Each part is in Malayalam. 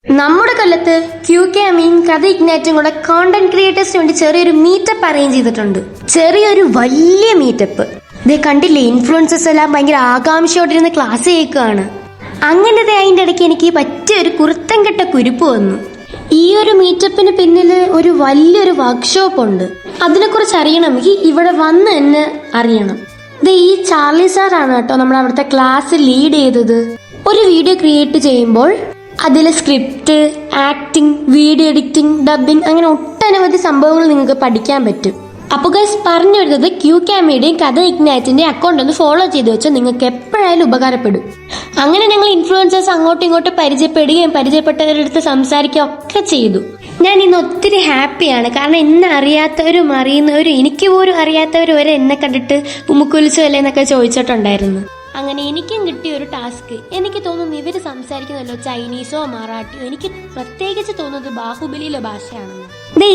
നമ്മുടെ കൊല്ലത്ത് QK കഥ ഇഗ്നൈറ്റും കൂടെ കോണ്ടന്റ് ക്രിയേറ്റേഴ്സിന് വേണ്ടി ചെറിയൊരു മീറ്റപ്പ് അറേഞ്ച് ചെയ്തിട്ടുണ്ട്. ചെറിയൊരു വലിയ മീറ്റപ്പ്. ഇതേ കണ്ടില്ലേ, ഇൻഫ്ലുവൻസേഴ്സ് എല്ലാം ഭയങ്കര ആകാംക്ഷയോടിരുന്ന് ക്ലാസ് കേൾക്കുകയാണ്. അങ്ങനത്തെ അതിൻ്റെ ഇടയ്ക്ക് എനിക്ക് പറ്റിയ ഒരു കുറുത്തം കെട്ട കുരുപ്പ് വന്നു. ഈ ഒരു മീറ്റപ്പിന് പിന്നിൽ ഒരു വലിയൊരു വർക്ക്ഷോപ്പ് ഉണ്ട്. അതിനെക്കുറിച്ച് അറിയണമെങ്കിൽ ഇവിടെ വന്ന് തന്നെ അറിയണം. ഈ ചാർലി സാറാണ് കേട്ടോ നമ്മൾ അവിടുത്തെ ക്ലാസ് ലീഡ് ചെയ്തത്. ഒരു വീഡിയോ ക്രിയേറ്റ് ചെയ്യുമ്പോൾ അതിൽ script, acting, video editing, dubbing അങ്ങനെ ഒട്ടനവധി സംഭവങ്ങൾ നിങ്ങൾക്ക് പഠിക്കാൻ പറ്റും. അപ്പോൾ ഗൈസ് പറഞ്ഞു വരുന്നത് QKയുടെയും കഥ ഇഗ്നൈറ്റിന്റെ അക്കൗണ്ട് ഒന്ന് ഫോളോ ചെയ്ത് വെച്ചാൽ നിങ്ങൾക്ക് എപ്പോഴായാലും ഉപകാരപ്പെടും. അങ്ങനെ ഞങ്ങൾ ഇൻഫ്ലുവൻസേഴ്സ് അങ്ങോട്ടും ഇങ്ങോട്ടും പരിചയപ്പെടുകയും പരിചയപ്പെട്ടവരുടെ അടുത്ത് സംസാരിക്കുകയും ഒക്കെ ചെയ്തു. ഞാൻ ഇന്ന് ഒത്തിരി ഹാപ്പിയാണ്. കാരണം എന്നെ അറിയാത്തവരും അറിയുന്നവരും എനിക്ക് പോലും അറിയാത്തവരും വരെ എന്നെ കണ്ടിട്ട് ഉമ്മുക്കുലിച്ചല്ലേ എന്നൊക്കെ ചോദിച്ചിട്ടുണ്ടായിരുന്നു. അങ്ങനെ എനിക്കും കിട്ടിയ ഒരു ടാസ്ക്. എനിക്ക് തോന്നുന്നു ഇവർ സംസാരിക്കുന്നല്ലോ ചൈനീസോ മറാഠിയോ, എനിക്ക് പ്രത്യേകിച്ച് തോന്നുന്നത് ബാഹുബലിയിലെ ഭാഷയാണെന്ന്.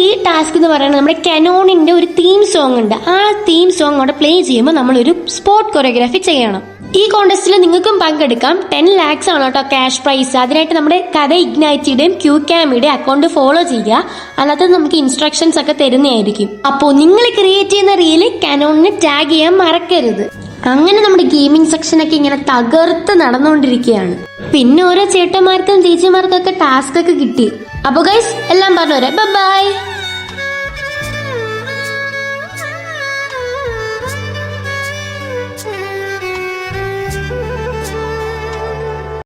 ഈ ടാസ്ക് എന്ന് പറയുന്നത് നമ്മുടെ കനോണിന്റെ ഒരു തീം സോങ് ഉണ്ട്. ആ തീം സോങ് അവിടെ പ്ലേ ചെയ്യുമ്പോൾ നമ്മളൊരു സ്പോട്ട് കൊറിയോഗ്രാഫി ചെയ്യണം. ഈ കോൺടെസ്റ്റിൽ നിങ്ങൾക്കും പങ്കെടുക്കാം. 10 lakhs ആണ് കേട്ടോ ക്യാഷ് പ്രൈസ്. അതിനായിട്ട് നമ്മുടെ കഥ ഇഗ്നൈറ്റിയുടെയും QKയുടെയും അക്കൗണ്ട് ഫോളോ ചെയ്യുക. അല്ലാതെ നമുക്ക് ഇൻസ്ട്രക്ഷൻസ് ഒക്കെ തരുന്നതായിരിക്കും. അപ്പോൾ നിങ്ങൾ ക്രിയേറ്റ് ചെയ്യുന്ന റീല് കനോണിനെ ടാഗ് ചെയ്യാൻ മറക്കരുത്. അങ്ങനെ നമ്മുടെ ഗെയിമിംഗ് സെക്ഷനൊക്കെ ഇങ്ങനെ തകർത്ത് നടന്നുകൊണ്ടിരിക്കുകയാണ്. പിന്നെ ഓരോ ചേട്ടന്മാർക്കും ചേച്ചിമാർക്കൊക്കെ ടാസ്ക് ഒക്കെ കിട്ടി. അപ്പോൾ ഗൈസ് എല്ലാം പറഞ്ഞുതരാം. ബൈ.